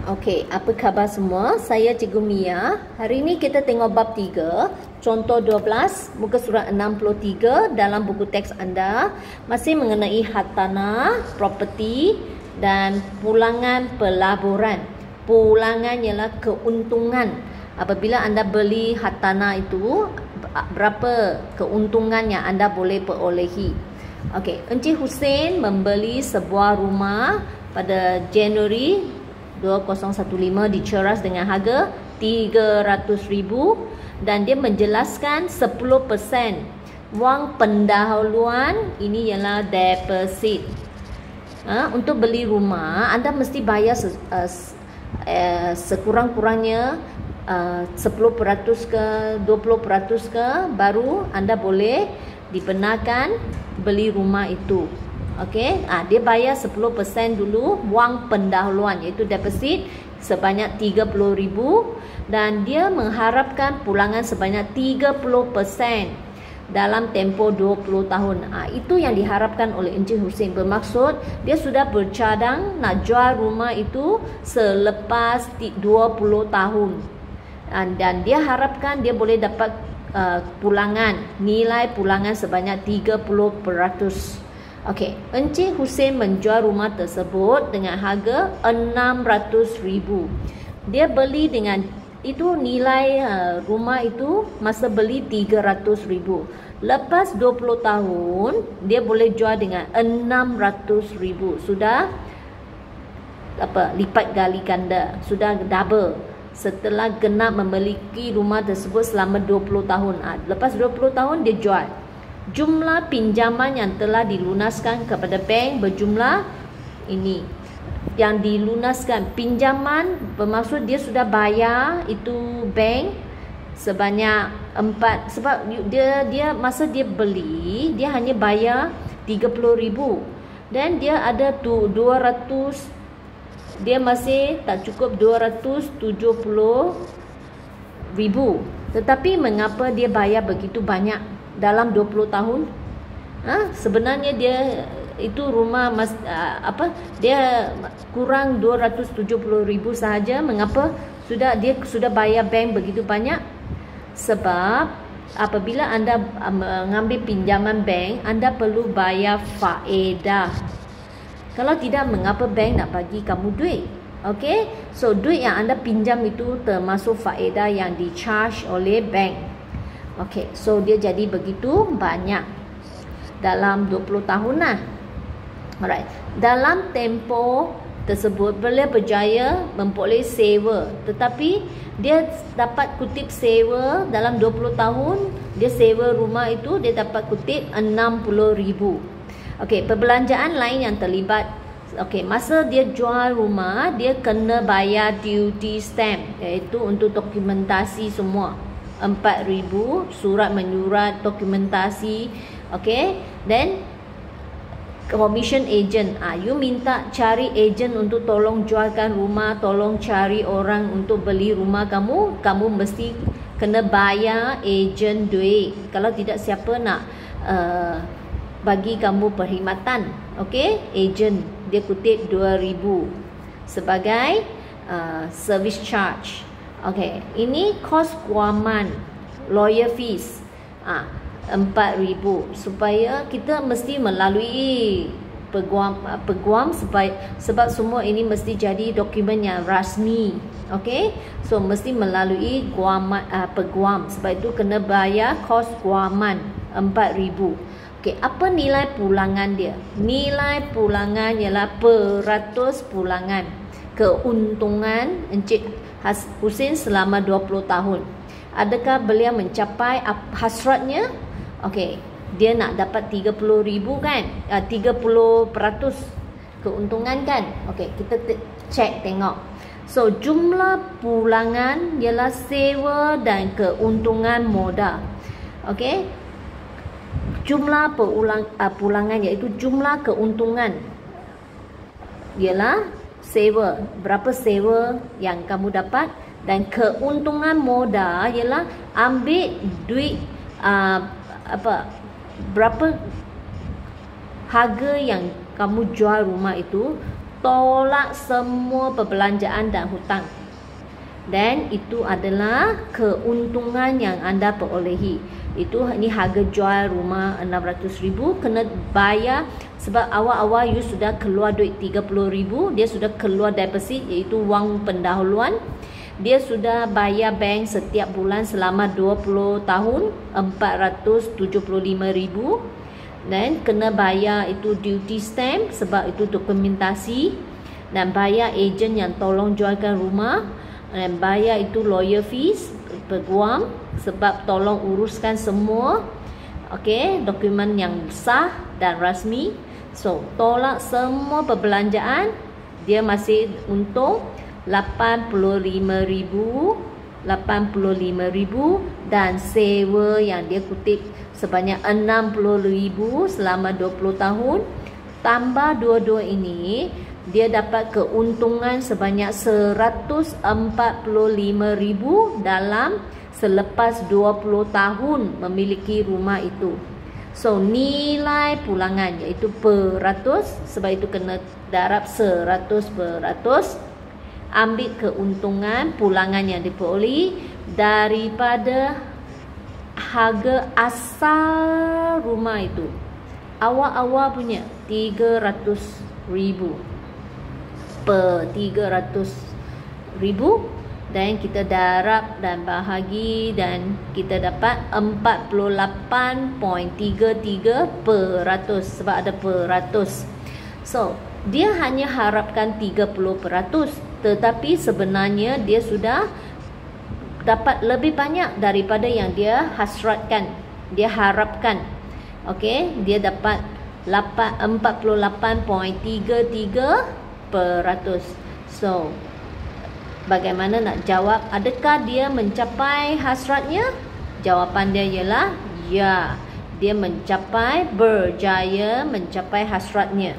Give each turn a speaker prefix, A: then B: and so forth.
A: Okey, apa khabar semua? Saya Cikgu Mia. Hari ini kita tengok bab 3, contoh 12, muka surat 63 dalam buku teks anda. Masih mengenai hartanah, properti dan pulangan pelaburan. Pulangan ialah keuntungan. Apabila anda beli hartanah itu, berapa keuntungan yang anda boleh perolehi. Okey, Encik Hussein membeli sebuah rumah pada Januari 2015 di Ceras dengan harga 300,000 dan dia menjelaskan 10% wang pendahuluan ini ialah deposit. Untuk beli rumah anda mesti bayar sekurang-kurangnya 10% ke 20% ke, baru anda boleh dibenarkan beli rumah itu. Okey, dia bayar 10% dulu wang pendahuluan iaitu deposit sebanyak 30,000 dan dia mengharapkan pulangan sebanyak 30% dalam tempoh 20 tahun. Itu yang diharapkan oleh Encik Hussein. Bermaksud dia sudah bercadang nak jual rumah itu selepas 20 tahun. Dan dia harapkan dia boleh dapat nilai pulangan sebanyak 30%. Okey, Encik Hussein menjual rumah tersebut dengan harga 600,000. Dia beli dengan itu nilai rumah itu masa beli 300,000. Lepas 20 tahun dia boleh jual dengan 600,000. Sudah lipat gali ganda, sudah double setelah genap memiliki rumah tersebut selama 20 tahun. Lepas 20 tahun dia jual. Jumlah pinjaman yang telah dilunaskan kepada bank berjumlah ini. Yang dilunaskan pinjaman bermaksud dia sudah bayar itu bank sebanyak 4, sebab dia masa dia beli dia hanya bayar 30,000 dan dia ada 200, dia masih tak cukup 270,000. Tetapi mengapa dia bayar begitu banyak dalam 20 tahun? Sebenarnya dia itu rumah dia kurang 270,000 sahaja. Mengapa dia sudah bayar bank begitu banyak? Sebab apabila anda mengambil pinjaman bank, anda perlu bayar faedah. Kalau tidak, mengapa bank nak bagi kamu duit? Okey, so duit yang anda pinjam itu termasuk faedah yang di-charge oleh bank. Okey, so dia jadi begitu banyak dalam 20 tahun lah. Alright. Dalam tempoh tersebut beliau berjaya memperoleh sewa, tetapi dia dapat kutip sewa dalam 20 tahun dia sewa rumah itu dia dapat kutip 60,000. Okey, perbelanjaan lain yang terlibat. Okey, masa dia jual rumah dia kena bayar duty stamp iaitu untuk dokumentasi semua. 4,000 surat menyurat dokumentasi. Okey, then commission agent. You minta cari agent untuk tolong jualkan rumah, tolong cari orang untuk beli rumah kamu mesti kena bayar agent duit. Kalau tidak, siapa nak bagi kamu perkhidmatan? Okey, agent dia kutip 2,000 sebagai service charge. Okey, ini kos guaman, lawyer fees 4,000 supaya kita mesti melalui peguam sebab semua ini mesti jadi dokumen yang rasmi. Okey, so mesti melalui peguam, sebab itu kena bayar kos guaman 4,000. Okey, apa nilai pulangan dia? Nilai pulangan ialah peratus pulangan keuntungan Encik Hussein selama 20 tahun. Adakah beliau mencapai hasratnya? Okey, dia nak dapat 30,000 kan? 30% keuntungan kan? Okey, kita cek tengok. So, jumlah pulangan ialah sewa dan keuntungan modal. Okey. Jumlah pulangan iaitu jumlah keuntungan ialah sewa, berapa sewa yang kamu dapat, dan keuntungan modal ialah ambil duit berapa harga yang kamu jual rumah itu tolak semua perbelanjaan dan hutang. Dan itu adalah keuntungan yang anda perolehi. Itu ni harga jual rumah 600,000, kena bayar sebab awal-awal you sudah keluar duit 30,000, dia sudah keluar deposit iaitu wang pendahuluan. Dia sudah bayar bank setiap bulan selama 20 tahun 475,000. Dan kena bayar itu duty stamp sebab itu dokumentasi, dan bayar ejen yang tolong jualkan rumah, dan bayar itu lawyer fees peguam sebab tolong uruskan semua dokumen yang sah dan rasmi. So tolak semua perbelanjaan, dia masih untung 85,000 dan sewa yang dia kutip sebanyak 60,000 selama 20 tahun. Tambah dua-dua ini, dia dapat keuntungan sebanyak 145,000 dalam selepas 20 tahun memiliki rumah itu. So nilai pulangan iaitu peratus, sebab itu kena darab 100%. Ambil keuntungan pulangan yang diperolehi daripada harga asal rumah itu. Awal-awal punya 300,000 per 300,000, dan kita darab dan bahagi dan kita dapat 48.33% sebab ada peratus. So dia hanya harapkan 30%, tetapi sebenarnya dia sudah dapat lebih banyak daripada yang dia hasratkan, dia harapkan. Dia dapat 48.33%. So bagaimana nak jawab, adakah dia mencapai hasratnya? Jawapan dia ialah ya, dia berjaya mencapai hasratnya.